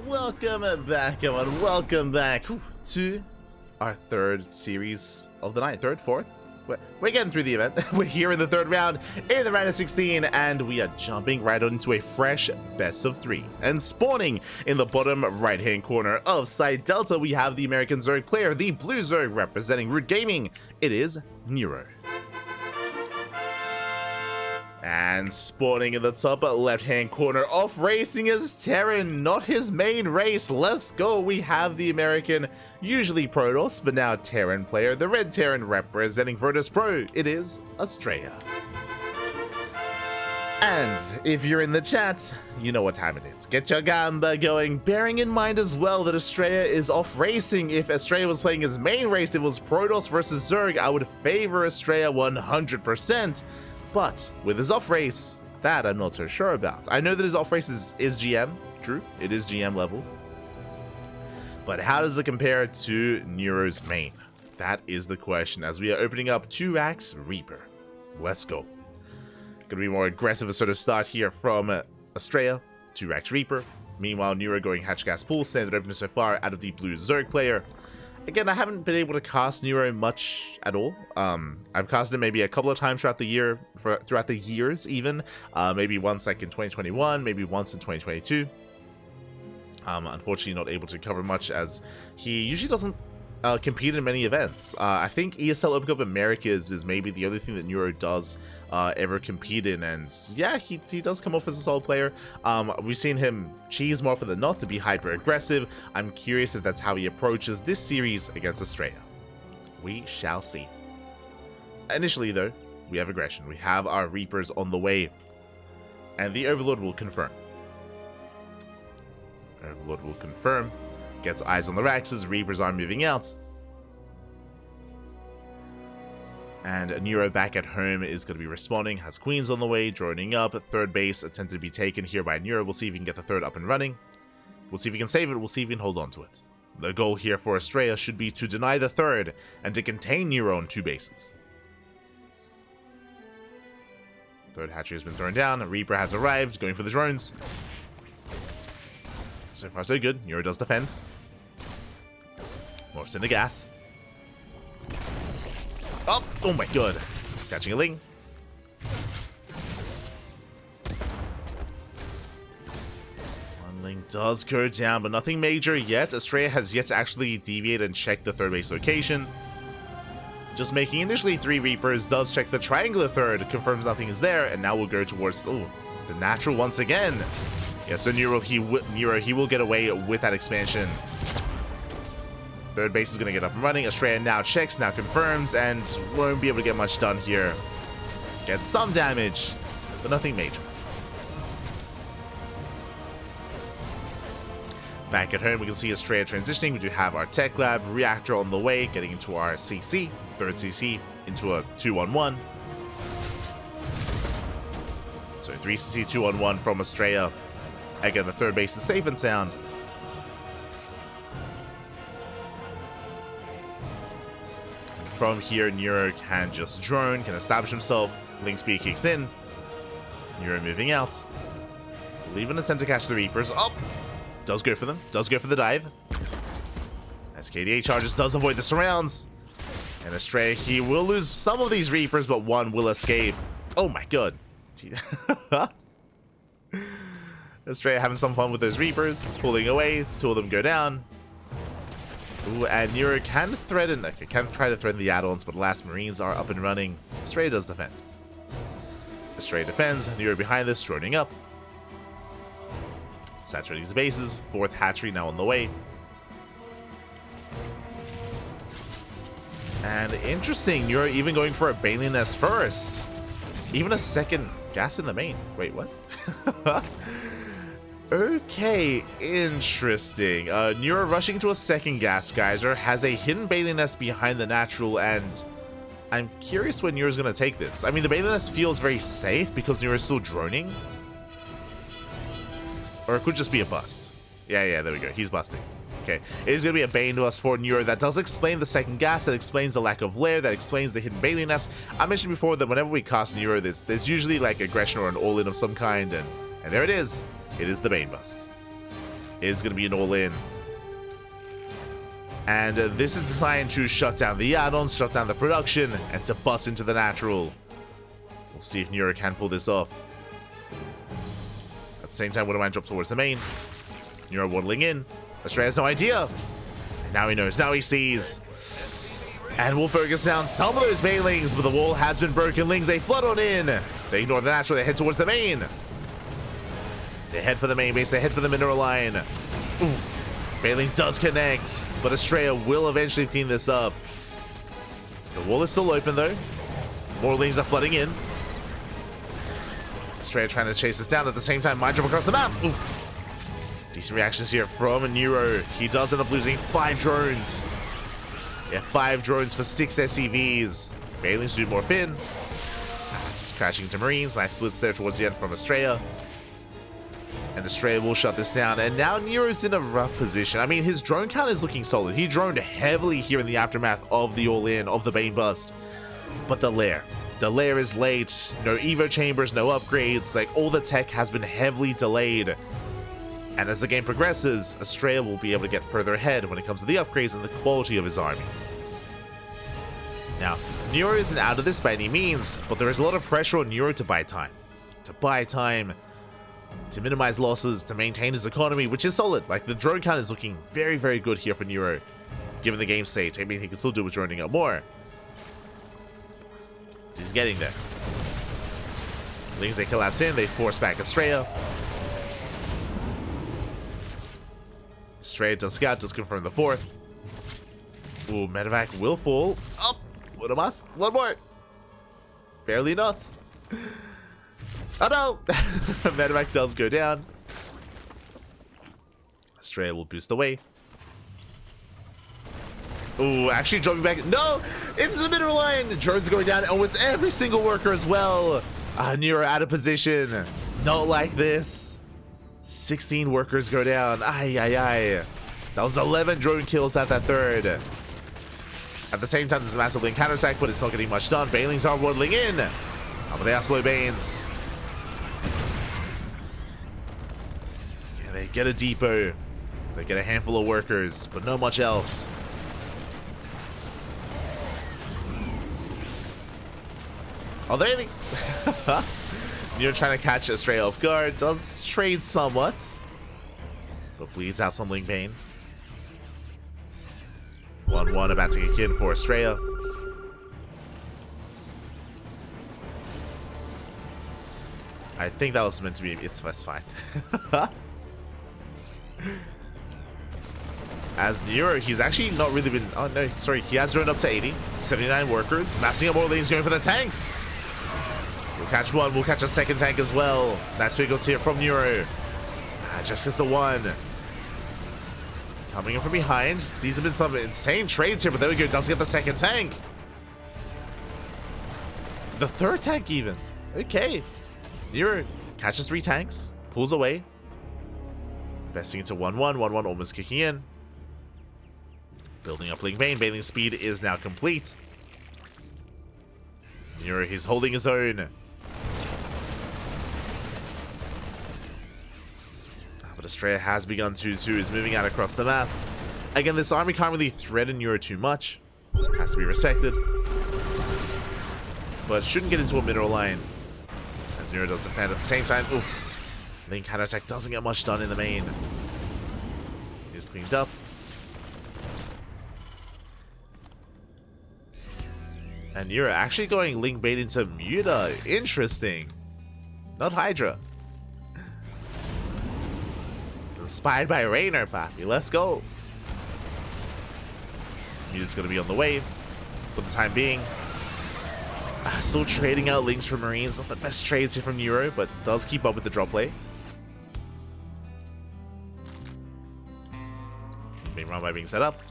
welcome back, everyone. Welcome back to our third series of the night. Fourth? We're getting through the event. We're here in the third round in the round of 16, and we are jumping right into a fresh best of 3. And spawning in the bottom right-hand corner of Side Delta, we have the American Zerg player, the Blue Zerg, representing Root Gaming. It is Neuro. And spawning in the top left-hand corner of racing is Terran, not his main race. Let's go. We have the American, usually Protoss, but now Terran player, the Red Terran representing Virtus Pro. It is Astrea. And if you're in the chat, you know what time it is. Get your gamba going, bearing in mind as well that Astrea is off racing. If Astrea was playing his main race, it was Protoss versus Zerg, I would favor Astrea 100%. But with his off race, that I'm not so sure about. I know that his off race is GM, true, it is GM level. But how does it compare to Neuro's main? That is the question as we are opening up 2-Axe Reaper. Let's go. Gonna be more aggressive assertive start here from Astrea, 2-Axe Reaper. Meanwhile, Neuro going Hatch Gas Pool, standard opener so far out of the Blue Zerg player. Again, I haven't been able to cast Neuro much at all. I've cast him maybe a couple of times throughout the year, throughout the years even. Maybe once like in 2021, maybe once in 2022. Unfortunately not able to cover much as he usually doesn't compete in many events. I think ESL Open Cup Americas is maybe the other thing that Neuro does ever compete in, and yeah, he does come off as a solid player. We've seen him cheese more often than not to be hyper aggressive. I'm curious if that's how he approaches this series against Astrea. We shall see. Initially though, we have aggression. We have our Reapers on the way, and the Overlord will confirm. Overlord will confirm. Gets eyes on the Raxes, Reapers are moving out. And Neuro back at home is going to be responding, has Queens on the way, droning up. Third base attempted to be taken here by Neuro. We'll see if he can get the third up and running. We'll see if he can save it, we'll see if he can hold on to it. The goal here for Astrea should be to deny the third and to contain Neuro on 2 bases. Third hatchery has been thrown down, a Reaper has arrived, going for the drones. So far so good, Neuro does defend. More Cinder Gas. Oh my god. Catching a Ling. One Ling does go down, but nothing major yet. Astrea has yet to actually deviate and check the third base location. Just making initially 3 Reapers, does check the triangular third, confirms nothing is there, and now we'll go towards the natural once again. Yeah, so Neuro, he will get away with that expansion. Third base is going to get up and running. Astrea now checks, now confirms, and won't be able to get much done here. Gets some damage, but nothing major. Back at home, we can see Astrea transitioning. We do have our Tech Lab Reactor on the way, getting into our CC. Third CC into a 2-on-1. So 3CC 2-on-1 from Astrea. Again, the third base is safe and sound. From here, Neuro can just drone, can establish himself. Link speed kicks in. Neuro moving out. Leave an attempt to catch the Reapers. Oh! Does go for them. Does go for the dive. As KDA charges, does avoid the surrounds. And Astrea, he will lose some of these Reapers, but one will escape. Oh my god. Astrea having some fun with those Reapers. Pulling away. 2 of them go down. Ooh, and Neuro can threaten, okay, can try to threaten the add-ons, but last Marines are up and running. Astrea does defend. Astrea defends, Neuro behind this, droning up. Saturating his bases, 4th hatchery now on the way. And interesting, Neuro even going for a Baleen Nest first. Even a second gas in the main. Wait, what? Okay, interesting. Neuro rushing to a second gas geyser, has a hidden Baleen Nest behind the natural, and I'm curious when Neuro's going to take this. I mean, the Baleen Nest feels very safe because Neuro's still droning. Or it could just be a bust. Yeah, there we go. He's busting. Okay, it is going to be a bane to us for Neuro. That does explain the second gas, that explains the lack of lair, that explains the hidden Baleen Nest. I mentioned before that whenever we cast Neuro, there's usually like aggression or an all-in of some kind, and there it is. It is the Bane Bust. is going to be an all-in. And this is designed to shut down the add-ons, shut down the production, and to bust into the natural. We'll see if Neuro can pull this off. At the same time, Wonderman drop towards the main. Neuro waddling in. Astrea has no idea. Now he knows. Now he sees. And we'll focus down some of those banelings, but the wall has been broken. Lings, they flood on in. They ignore the natural. They head towards the main. They head for the main base. They head for the mineral line. Ooh. Baneling does connect, but Astrea will eventually clean this up. The wall is still open, though. More Lings are flooding in. Astrea trying to chase this down. At the same time, mind drop across the map. Ooh. Decent reactions here from Neuro. He does end up losing 5 drones. Yeah, 5 drones for 6 SCVs. Banelings do more fin. Just crashing into Marines. Nice splits there towards the end from Astrea. And Astrea will shut this down. And now Neuro's in a rough position. I mean, his drone count is looking solid. He droned heavily here in the aftermath of the all-in, of the Bane bust. But the lair is late. No Evo chambers, no upgrades. Like, all the tech has been heavily delayed. And as the game progresses, Astrea will be able to get further ahead when it comes to the upgrades and the quality of his army. Now, Neuro isn't out of this by any means, but there is a lot of pressure on Neuro to buy time. To minimize losses, to maintain his economy, which is solid. Like, the drone count is looking very, very good here for Neuro, given the game state. I mean, he can still do with droning up more. He's getting there. Lings, they collapse in, they force back Astrea. Astrea does scout, does confirm the 4th. Ooh, medevac will fall. Up! What a must. One more. Barely not. Oh no! Medevac does go down. Astrea will boost away. Ooh, actually dropping back. No! It's the middle line! The drones going down. Almost every single worker as well. Neuro out of position. Not like this. 16 workers go down. Ay, ay, ay. That was 11 drone kills at that 3rd. At the same time, there's a massive link counterattack, but it's not getting much done. Banelings are waddling in. But they are slow Banes. Yeah, they get a depot. They get a handful of workers, but not much else. Are there anything? Neuro trying to catch Astrea off guard. Does trade somewhat, but bleeds out some Link Bane. 1-1 about to kick in for Astrea. I think that was meant to be. It's fine. As Neuro, he's actually not really been. Oh no, sorry. He has droned up to 80. 79 workers. Massing up more lanes, going for the tanks. We'll catch one. We'll catch a second tank as well. Nice pickles here from Neuro. Just hits the 1. Coming in from behind. These have been some insane trades here, but there we go. Does get the second tank. The 3rd tank even. Okay. Neuro catches 3 tanks. Pulls away. Besting into 1-1. 1-1 almost kicking in. Building up Link Bane. Baneling speed is now complete. Neuro, he's holding his own. But Astrea has begun to is moving out across the map. Again, this army can't really threaten Neuro too much. Has to be respected. But shouldn't get into a mineral line. As Neuro does defend at the same time. Oof. Link counterattack doesn't get much done in the main. He's cleaned up. And Neuro actually going Link Bait into Muta. Interesting. Not Hydra. It's inspired by Raynor, Pappy. Let's go. Muta's going to be on the way for the time being. Still trading out Links for Marines. Not the best trades here from Neuro, but does keep up with the drop play. Being run by being set up.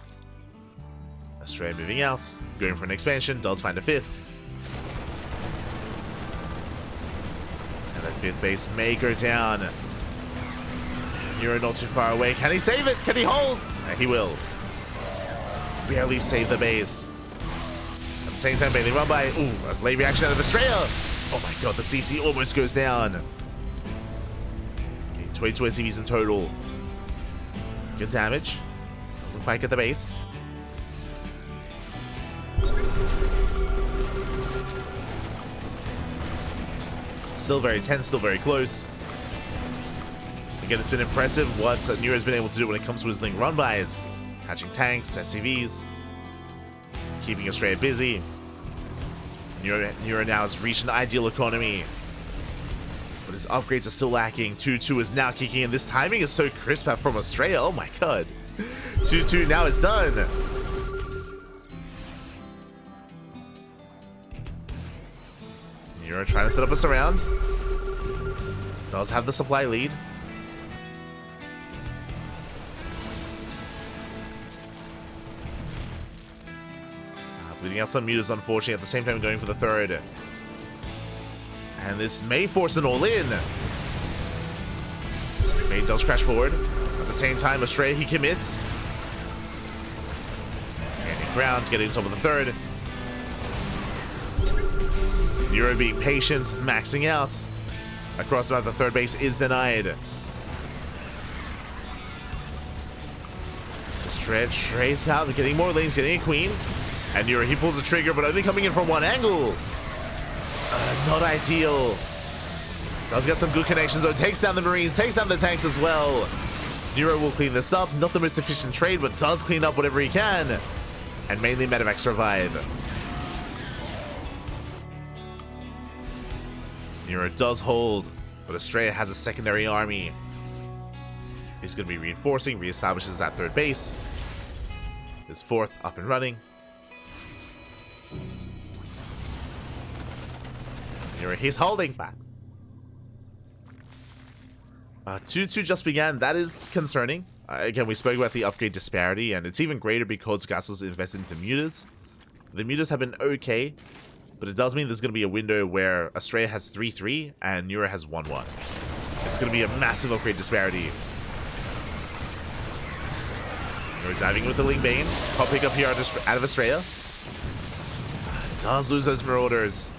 Astrea moving out, going for an expansion, does find a 5th. And that 5th base may go down. Neuro not too far away. Can he save it? Can he hold? Yeah, he will. Barely save the base. At the same time, Bailey run by. Ooh, a late reaction out of Astrea. Oh my god, the CC almost goes down. Okay, 22 SCVs in total. Good damage. Doesn't quite get the base. Still very tense, still very close. Again, it's been impressive what Neuro's been able to do when it comes to his Ling run-bys. Catching tanks, SCVs, keeping Astrea busy. Neuro now has reached an ideal economy. But his upgrades are still lacking. 2-2 is now kicking in. This timing is so crisp from Astrea. Oh my god. 2-2, now it's done. Neuro trying to set up a surround. Does have the supply lead. Bleeding out some mutas, unfortunately, at the same time going for the third. And this may force an all-in. May does crash forward. At the same time, Astrea, he commits. Gaining ground, getting on top of the third. Neuro being patient, maxing out. Across the map, the third base is denied. So Astrea out, getting more lanes, getting a queen. And Neuro, he pulls the trigger, but only coming in from one angle. Not ideal. Does get some good connections, though. Takes down the Marines, takes down the tanks as well. Neuro will clean this up. Not the most efficient trade, but does clean up whatever he can. And mainly medevacs survive. Neuro does hold, but Astrea has a secondary army. He's going to be reinforcing, reestablishes that third base. His fourth up and running. He's holding back. 2-2 just began. That is concerning. Again, we spoke about the upgrade disparity, and it's even greater because Gas was invested into mutas. The mutas have been okay, but it does mean there's going to be a window where Astrea has 3-3 and Neuro has 1-1. It's going to be a massive upgrade disparity. We're diving with the Ling Bane. Pop pick up here out of Astrea. Does lose those Marauders.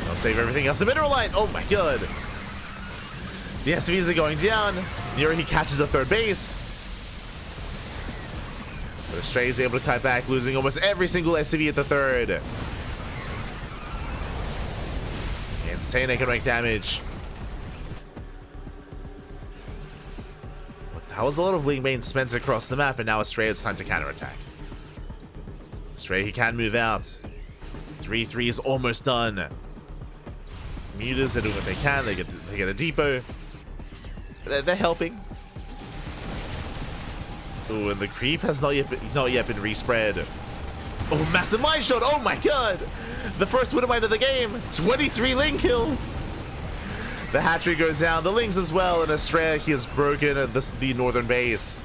I'll save everything else. The mineral line! Oh my god! The SCVs are going down. Neuro, he catches the third base. But Astrea is able to cut back, losing almost every single SCV at the third. Insane economic damage. But that was a lot of Ling Bane spent across the map, and now Astrea, it's time to counterattack. Astrea, he can move out. 3-3 is almost done. Mutas are doing what they can. They get a depot. They're helping. Ooh, and the creep has not yet been respread. Oh, massive mine shot! Oh my god! The first Widowmine of the game. 23 Ling kills. The hatchery goes down. The Lings as well. And Astrea, he has broken the northern base.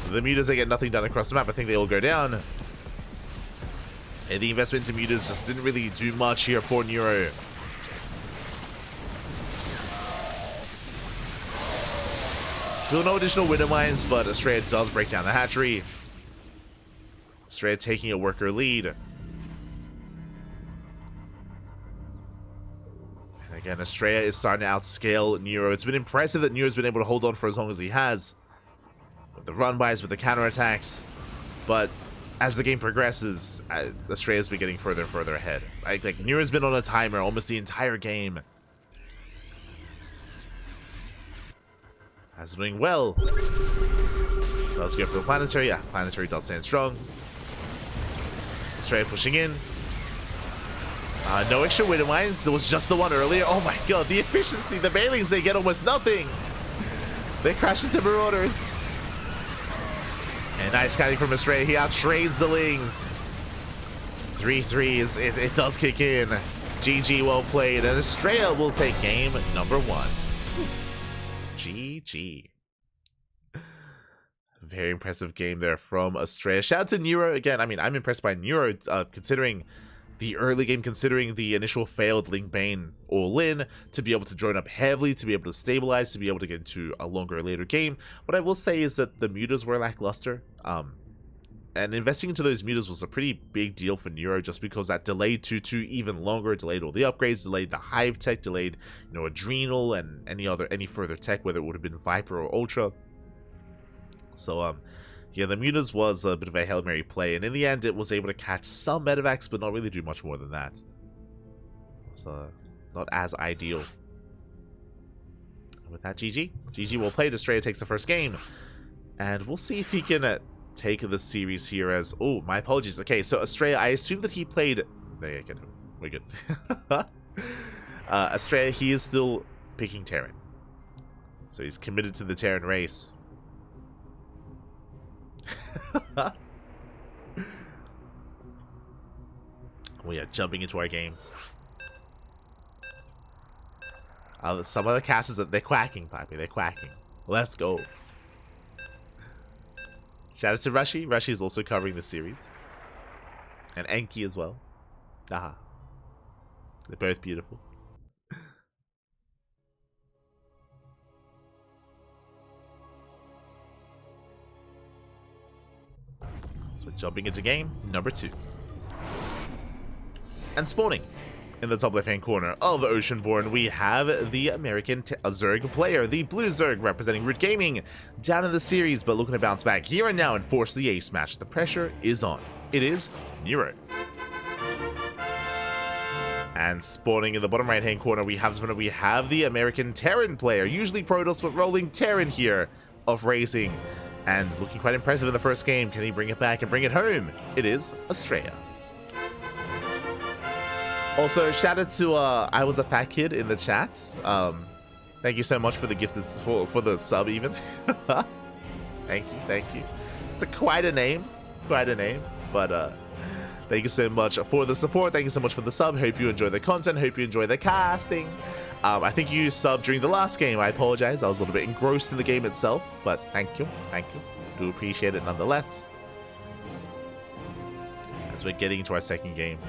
The mutas, they get nothing done across the map. I think they all go down. And the investment into mutas just didn't really do much here for Neuro. Still no additional Widowmines, but Astrea does break down the hatchery. Astrea taking a worker lead. And again, Astrea is starting to outscale Neuro. It's been impressive that Neuro's been able to hold on for as long as he has. With the run-bys, with the counterattacks. But as the game progresses, Astrea's been getting further and further ahead. Like Neuro's been on a timer almost the entire game. As doing well. Does go for the planetary. Yeah, planetary does stand strong. Astrea pushing in. No extra Widowmines. There was just the one earlier. Oh my god, the efficiency. The Bailings, they get almost nothing. They crash into Marauders. And nice kiting from Astrea. He outtrades the Lings. 3-3 it does kick in. GG, well played. And Astrea will take game number 1. GG. Very impressive game there from Astrea. Shout out to Neuro again. I mean, I'm impressed by Neuro considering the early game, considering the initial failed Ling Bane all-in, to be able to join up heavily, to be able to stabilize, to be able to get into a longer later game. What I will say is that the mutas were lackluster. And investing into those mutas was a pretty big deal for Neuro, just because that delayed 2-2 even longer, delayed all the upgrades, delayed the Hive tech, delayed, Adrenal and any further tech, whether it would have been Viper or Ultra. So, yeah, the mutas was a bit of a Hail Mary play, and in the end, it was able to catch some medevacs, but not really do much more than that. So, not as ideal. And with that, GG. GG will play. Astrea takes the first game, and we'll see if he can take the series here as... Oh, my apologies. Okay, so Astrea, I assume that he played... There you go. We're good. Astrea, he is still picking Terran. So he's committed to the Terran race. We are jumping into our game. Some of the casters, they're quacking, Poppy. They're quacking. Let's go. Shout out to Rashi. Rashi is also covering the series. And Enki as well. Aha. They're both beautiful. So we're jumping into game number 2. And spawning in the top left-hand corner of Oceanborn, we have the American Zerg player, the Blue Zerg, representing Root Gaming, down in the series, but looking to bounce back here and now and force the ace match. The pressure is on. It is Neuro. And spawning in the bottom right-hand corner, we have the American Terran player, usually Protoss, but rolling Terran here of Racing, and looking quite impressive in the first game. Can he bring it back and bring it home? It is Astrea. Also, shout out to I Was a Fat Kid in the chats. Thank you so much for the gifted for the sub even. Thank you. It's quite a name, but thank you so much for the support. Thank you so much for the sub. Hope you enjoy the content. Hope you enjoy the casting. I think you subbed during the last game. I apologize. I was a little bit engrossed in the game itself, but thank you. Do appreciate it nonetheless. As we're getting into our second game.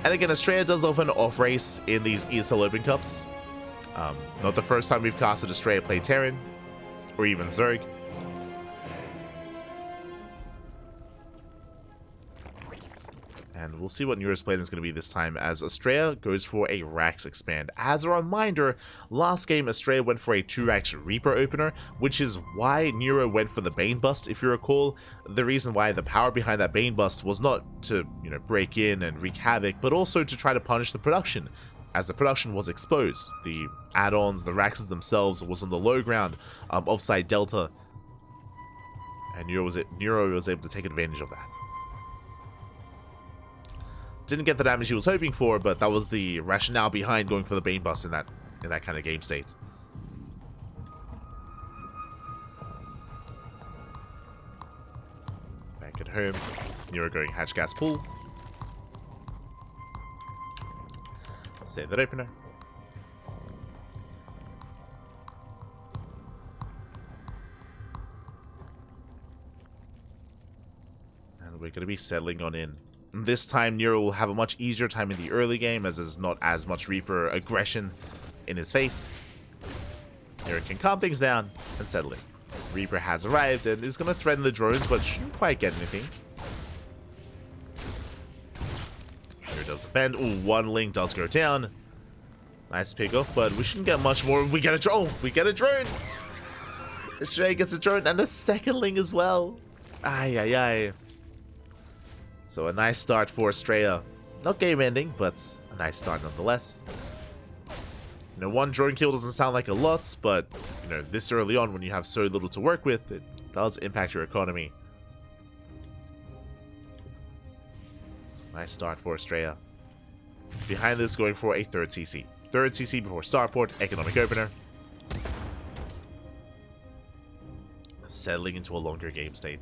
And again, Astrea does often off-race in these ESL Open Cups. Not the first time we've casted Astrea play Terran, or even Zerg. And we'll see what Neuro's plan is going to be this time, as Astrea goes for a Rax expand. As a reminder, last game Astrea went for a 2-Rax Reaper opener, which is why Neuro went for the Bane Bust, if you recall. The reason why the power behind that Bane Bust was not to, break in and wreak havoc, but also to try to punish the production, as the production was exposed. The add-ons, the Raxes themselves, was on the low ground of Side Delta, and Neuro was able to take advantage of that. Didn't get the damage he was hoping for, but that was the rationale behind going for the Bane Bust in that kind of game state. Back at home, Neuro going Hatch Gas Pool. Save that opener. And we're going to be settling on in. This time, Neuro will have a much easier time in the early game, as there's not as much Reaper aggression in his face. Neuro can calm things down and settle in. Reaper has arrived and is going to threaten the drones, but shouldn't quite get anything. Neuro does defend. Ooh, one link does go down. Nice pick off, but we shouldn't get much more. We get a drone. We get a drone. Astrea gets a drone and a second link as well. Ay. So a nice start for Astrea. Not game ending, but a nice start nonetheless. One drone kill doesn't sound like a lot, but this early on when you have so little to work with, it does impact your economy. So nice start for Astrea. Behind this, going for a third CC. Third CC before starport, economic opener. Settling into a longer game state.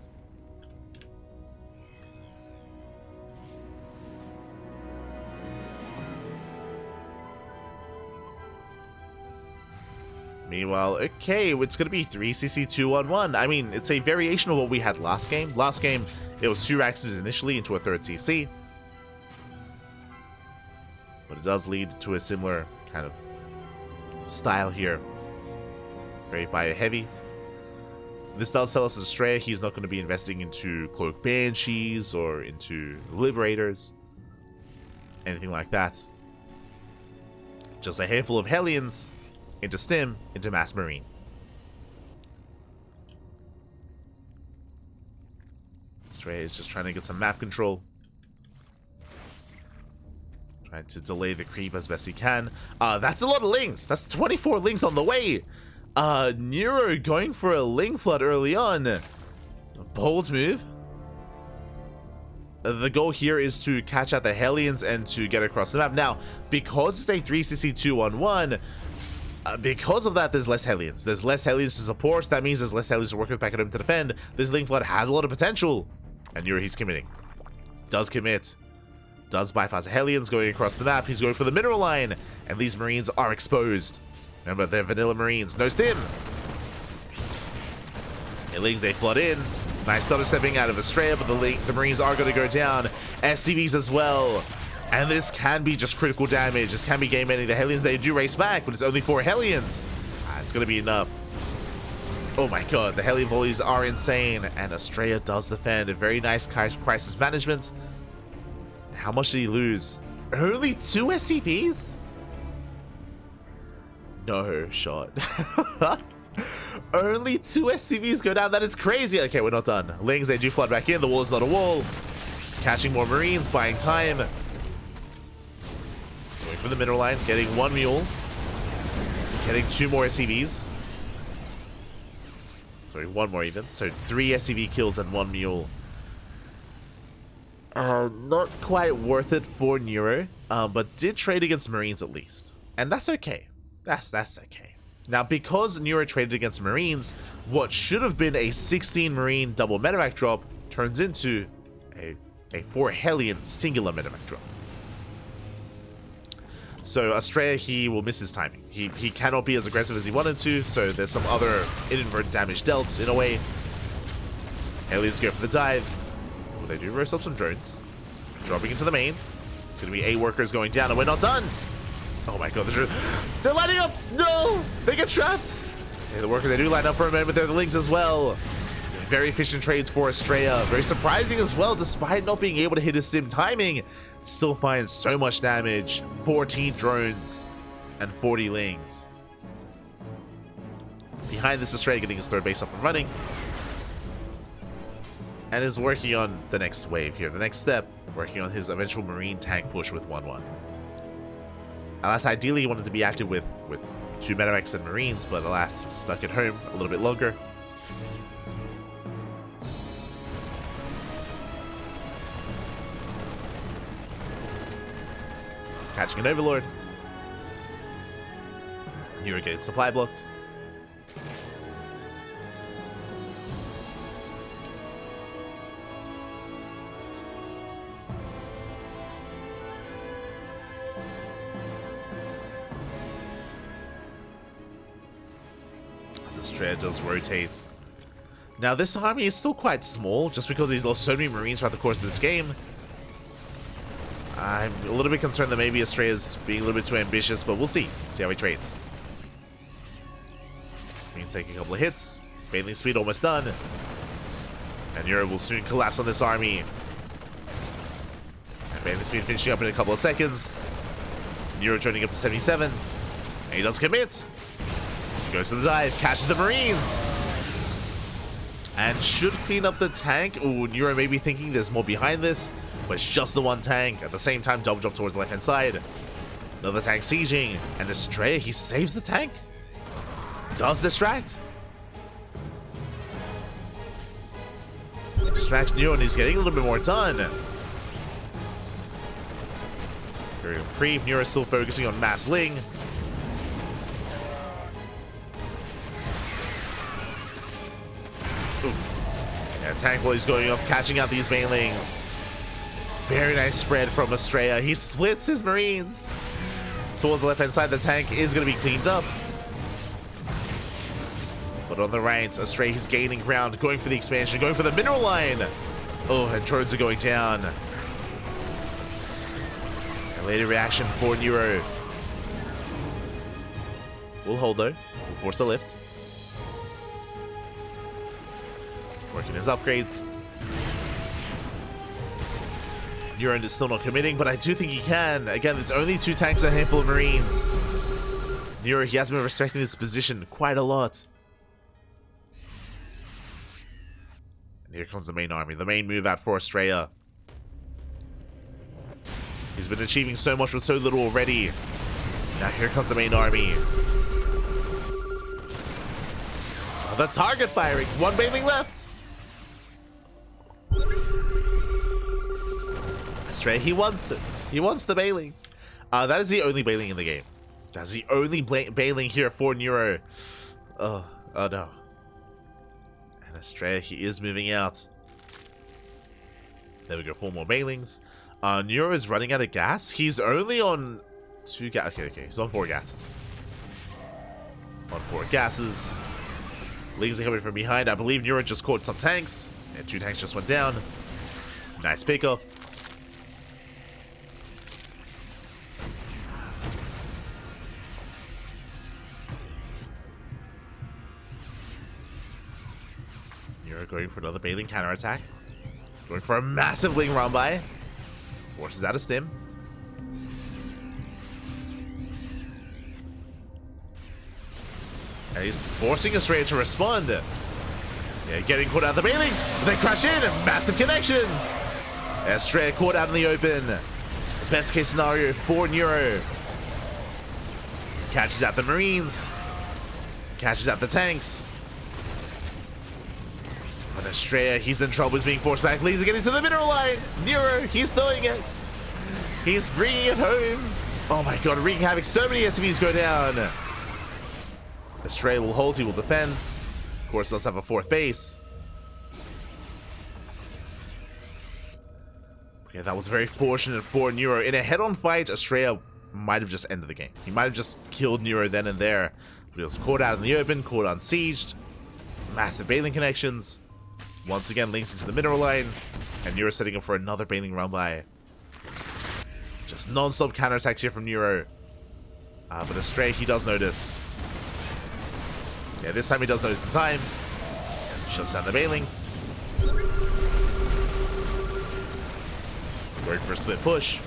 Meanwhile, okay, it's going to be 3CC2-1-1. I mean, it's a variation of what we had last game. Last game, it was 2 Raxes initially into a third CC. But it does lead to a similar kind of style here. Very bio-heavy. This does tell us that Astrea, he's not going to be investing into Cloak Banshees or into Liberators. Anything like that. Just a handful of Hellions into Stim, into Mass Marine. Astrea is just trying to get some map control. Trying to delay the creep as best he can. That's a lot of Lings. That's 24 Lings on the way. Neuro going for a Ling Flood early on. A bold move. The goal here is to catch out the Hellions and to get across the map. Now, because it's a 3CC2-1-1, because of that, there's less Hellions. There's less Hellions to support. That means there's less Hellions to work with back at home to defend. This Ling Flood has a lot of potential. And Neuro, he's committing. Does commit. Does bypass the Hellions going across the map. He's going for the mineral line. And these Marines are exposed. Remember, they're vanilla Marines. No Stim. It Lings a flood in. Nice stutter stepping out of Astrea, but the Marines are going to go down. SCVs as well. And this can be just critical damage. This can be game ending. The Hellions, they do race back, but it's only 4 Hellions. It's going to be enough. Oh my god, the Hellion volleys are insane. And Astrea does defend. A very nice crisis management. How much did he lose? Only 2 SCVs? No shot. Only 2 SCVs go down. That is crazy. Okay, we're not done. Lings, they do flood back in. The wall is not a wall. Catching more Marines, buying time. Going for the mineral line, getting 1 mule. Getting 2 more SCVs. Sorry, 1 more even. So 3 SCV kills and 1 mule. Not quite worth it for Neuro, but did trade against Marines at least. And that's okay. That's okay. Now, because Neuro traded against Marines, what should have been a 16 Marine double medevac drop turns into a 4 Hellion singular medevac drop. So Astrea, he will miss his timing. He cannot be as aggressive as he wanted to, so there's some other inadvertent damage dealt in a way. Hellions go for the dive. Well, they do roast up some drones. Dropping into the main. It's going to be 8 workers going down, and we're not done. Oh my god, they're lining up! No! They get trapped! Yeah, the workers, they do line up for a moment, but they're the Lings as well. Very efficient trades for Astrea. Very surprising as well, despite not being able to hit his Stim timing. Still finds so much damage. 14 drones and 40 Lings. Behind this, Astrea getting his 3rd base up and running. And is working on the next wave here. The next step, working on his eventual Marine tank push with 1-1. Alas, ideally he wanted to be active with 2 medevacs and Marines, but alas, he's stuck at home a little bit longer. Catching an Overlord. Neuro getting supply blocked. Astrea does rotate. Now this army is still quite small, just because he's lost so many Marines throughout the course of this game. I'm a little bit concerned that maybe Astrea's being a little bit too ambitious, but we'll see. See how he trades. Marines taking a couple of hits. Baneling speed almost done. And Neuro will soon collapse on this army. And Baneling speed finishing up in a couple of seconds. Neuro turning up to 77. And he does commit. Goes to the dive, catches the Marines, and should clean up the tank. Ooh, Neuro may be thinking there's more behind this, but it's just the 1 tank. At the same time, double jump towards the left-hand side. Another tank sieging, and Astrea, he saves the tank. Does distract. He distracts Neuro, and he's getting a little bit more done. Imperial Creep, Neuro still focusing on Mass Ling. Yeah, tank while he's going up, catching out these Banelings. Very nice spread from Astrea. He splits his Marines. Towards the left-hand side, the tank is going to be cleaned up. But on the right, Astrea, he's gaining ground, going for the expansion, going for the mineral line. Oh, and drones are going down. A later reaction for Neuro. We'll hold though. We'll force the lift. Working his upgrades. Neuro is still not committing, but I do think he can. Again, it's only 2 tanks and a handful of Marines. Neuro, he has been respecting this position quite a lot. And here comes the main army, the main move out for Astrea. He's been achieving so much with so little already. Now here comes the main army. Oh, the target firing. 1 Baneling left. Astrea, he wants it. He wants the Baneling. That is the only Baneling in the game. That's the only Baneling here for Neuro. Oh no. And Astrea, he is moving out. There we go, 4 more Banelings. Neuro is running out of gas. He's only on 2 gas. Okay, he's on 4 gases. On 4 gases. Lings are coming from behind. I believe Neuro just caught some tanks. And 2 tanks just went down. Nice pickoff. Neuro going for another Baneling counterattack. Going for a massive Ling run by. Forces out a stim. And he's forcing Astrea to respond. Yeah, getting caught out the Banelings. They crash in. Massive connections. Astrea caught out in the open. The best case scenario for Neuro. Catches out the Marines. Catches out the tanks. But Astrea, he's in trouble. He's being forced back. Leads getting to the mineral line. Neuro, he's throwing it. He's bringing it home. Oh my god, wreaking havoc. So many SCVs go down. Astrea will hold. He will defend. Of course, let's have a 4th base. Yeah, that was very fortunate for Neuro. In a head-on fight, Astrea might have just ended the game. He might have just killed Neuro then and there. But he was caught out in the open, caught unsieged. Massive Baneling connections. Once again, links into the mineral line. And Neuro setting up for another Baneling run by. Just non-stop counterattacks here from Neuro. But Astrea, he does notice. Yeah, this time he does notice in time. And shuts down the Banelings. Going for a split push.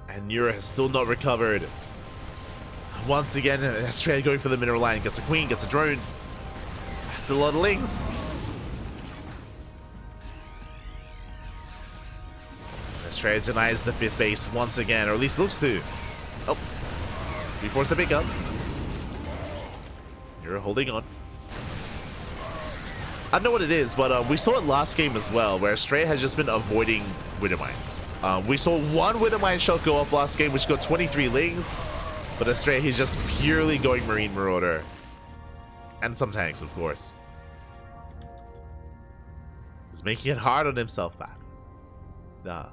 And Neuro has still not recovered. Once again, Astrea going for the mineral line. Gets a queen, gets a drone. That's a lot of links. Astrea denies the 5th base once again, or at least looks to. Oh. We force a pickup. You're holding on. I don't know what it is, but we saw it last game as well, where Astrea has just been avoiding Widow Mines. We saw 1 Widow Mine shot go off last game, which got 23 lings. But Astrea, he's just purely going Marine Marauder. And some tanks, of course. He's making it hard on himself back. Nah.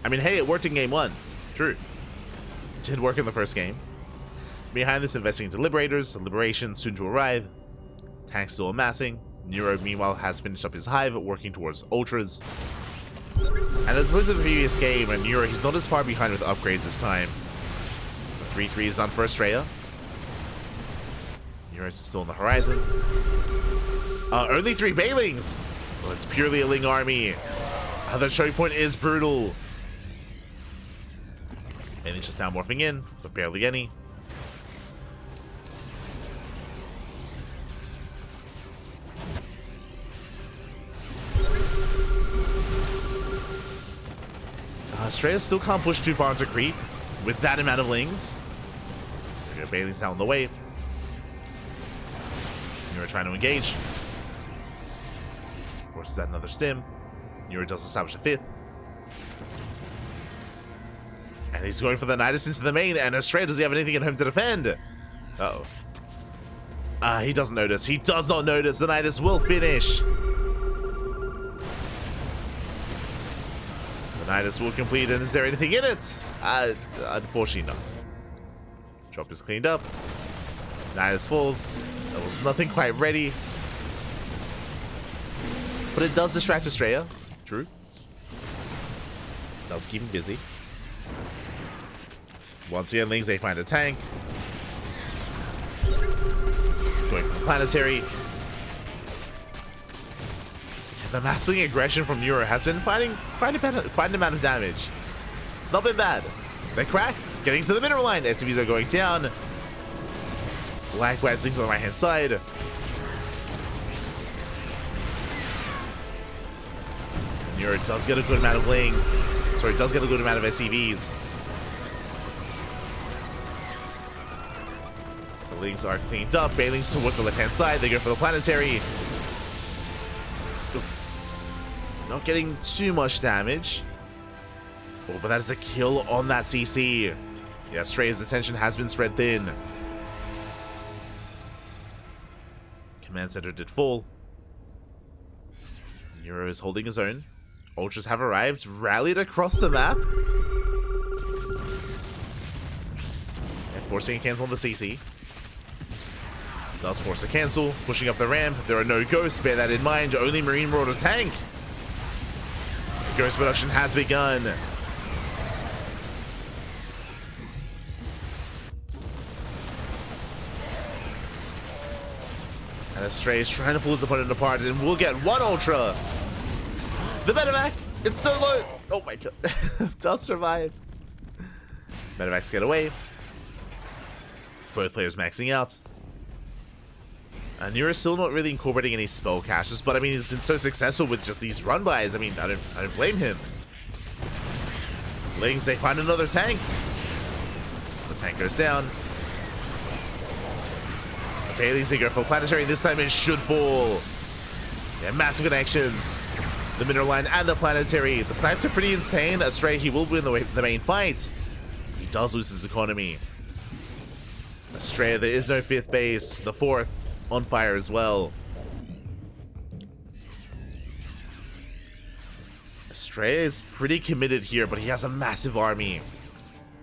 I mean, hey, it worked in game 1. True. It did work in the first game. Behind this, investing into Liberators. Liberation soon to arrive. Tanks still amassing. Neuro, meanwhile, has finished up his hive, working towards Ultras. And as opposed to the previous game, and Neuro, he's not as far behind with upgrades this time. 3-3 is done for Astrea. Neuro is still on the horizon. Only 3 Banelings! Well, it's purely a Ling army. The choke point is brutal. And he's just now morphing in, but barely any. Astrea still can't push too far into creep with that amount of lings. Bailey's now on the way. Neuro trying to engage. Forces out another stim. Neuro does establish a 5th. And he's going for the Nidus into the main, and Astrea doesn't have anything at home to defend. Uh-oh. He doesn't notice. He does not notice. The Nidus will finish. The Nidus will complete, and is there anything in it? Unfortunately not. Drop is cleaned up. Nidus falls. There was nothing quite ready. But it does distract Astrea. True. Does keep him busy. Once again, Lings, they find a tank. Going for the planetary. The massing aggression from Neuro has been finding quite an amount of damage. It's not been bad. They cracked. Getting to the mineral line. SCVs are going down. Likewise, Lings on the right hand side. Neuro does get a good amount of Lings. Sorry, does get a good amount of SCVs. So Lings are cleaned up. Bailings towards the left hand side. They go for the planetary. Not getting too much damage. Oh, but that is a kill on that CC. Yeah, Astrea's attention has been spread thin. Command center did fall. Neuro is holding his own. Ultras have arrived, rallied across the map. And forcing a cancel on the CC. Does force a cancel, pushing up the ramp. There are no ghosts, bear that in mind. Only Marine Marauder tank. Ghost production has begun. And Astrea is trying to pull his opponent apart, and we'll get one Ultra. The Medivac, it's so low. Oh my god. Does survive. Medivacs get away. Both players maxing out. And Neuro's still not really incorporating any spell caches, but I mean, he's been so successful with just these run-bys. I mean, I don't blame him. Lings, they find another tank. The tank goes down. Bailey's, they go for planetary. This time it should fall. Yeah, massive connections. The mineral line and the planetary. The snipes are pretty insane. Astrea, he will win the main fight. He does lose his economy. Astrea, there is no fifth base. The fourth on fire as well. Astrea is pretty committed here, but he has a massive army.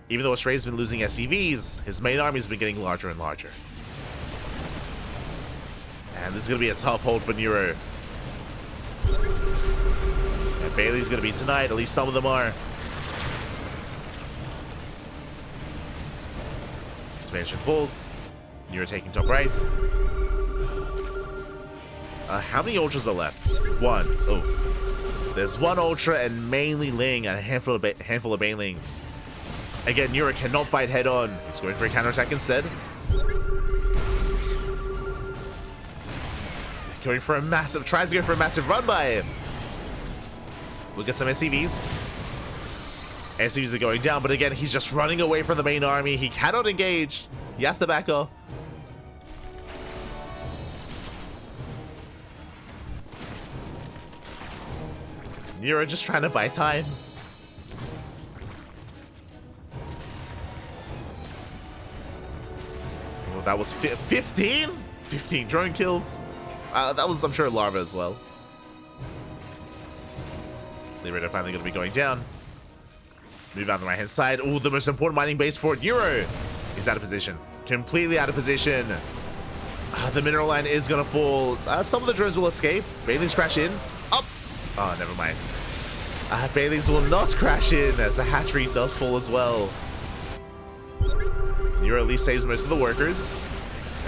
Even though Astrea's been losing SCVs, his main army's been getting larger and larger. And this is going to be a tough hold for Neuro. And Bailey's going to be tonight, at least some of them are. Expansion falls. Neuro taking top right. How many Ultras are left? One. Oh. There's one Ultra and mainly Ling and a handful of Banelings. Again, Neuro cannot fight head on. He's going for a counterattack instead. Going for a massive, tries to go for a massive run by him. We'll get some SCVs. SCVs are going down, but again, he's just running away from the main army. He cannot engage. He has to back off. Neuro just trying to buy time. Well, that was 15? 15 drone kills. That was, I'm sure, Larva as well. The radar finally going to be going down. Move out on the right-hand side. Oh, the most important mining base for Neuro. He's out of position. Completely out of position. The mineral line is going to fall. Some of the drones will escape. Bailey's crash in. Up. Oh, never mind. Bailey's will not crash in as the hatchery does fall as well. Neuro at least saves most of the workers.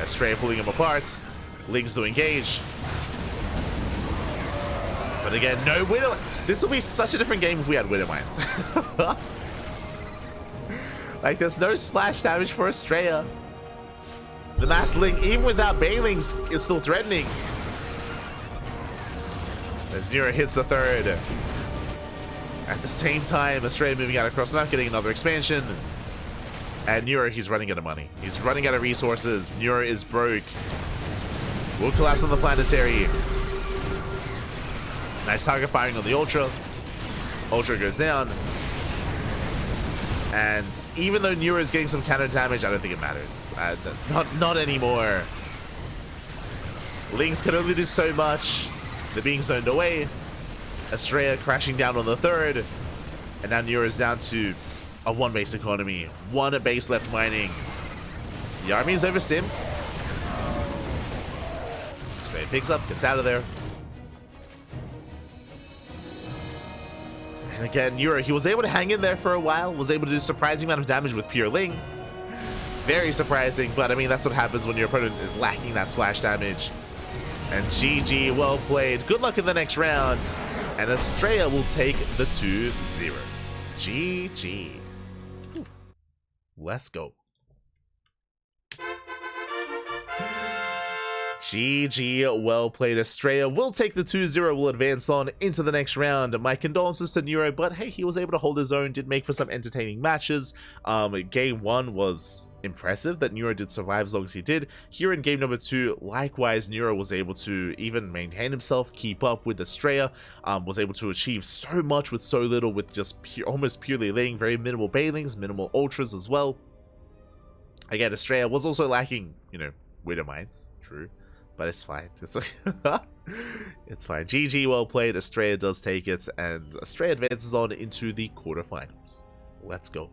Astrea pulling him apart. Lings to engage. But again, no Widow. This will be such a different game if we had Widow Mines. Like, there's no splash damage for Astrea. The Mass Ling, even without Banelings, is still threatening. As Neuro hits the third. At the same time, Astrea moving out across the map, getting another expansion. And Neuro, he's running out of money. He's running out of resources. Neuro is broke. Will collapse on the planetary. Nice target firing on the Ultra. Ultra goes down. And even though Neuro is getting some counter damage, I don't think it matters. Not anymore. Lings can only do so much. They're being zoned away. Astrea crashing down on the third. And now Neuro is down to a one base economy. One base left mining. The army is overstimmed. Picks up, gets out of there. And again, Neuro, he was able to hang in there for a while, was able to do a surprising amount of damage with Pure Ling. Very surprising, but I mean, that's what happens when your opponent is lacking that splash damage. And GG, well played. Good luck in the next round. And Astrea will take the 2-0. GG. Whew. Let's go. GG, well played. Astrea will take the 2-0, will advance on into the next round. My condolences to Neuro, but hey, he was able to hold his own, did make for some entertaining matches. Game 1 was impressive that Neuro did survive as long as he did. Here in game number 2, likewise, Neuro was able to even maintain himself, keep up with Astrea, was able to achieve so much with so little, with just almost purely laying very minimal bailings, minimal ultras as well. Again, Astrea was also lacking, you know, Widow Mites, true. But it's fine. It's fine. GG, well played. Astrea does take it, and Astrea advances on into the quarterfinals. Let's go.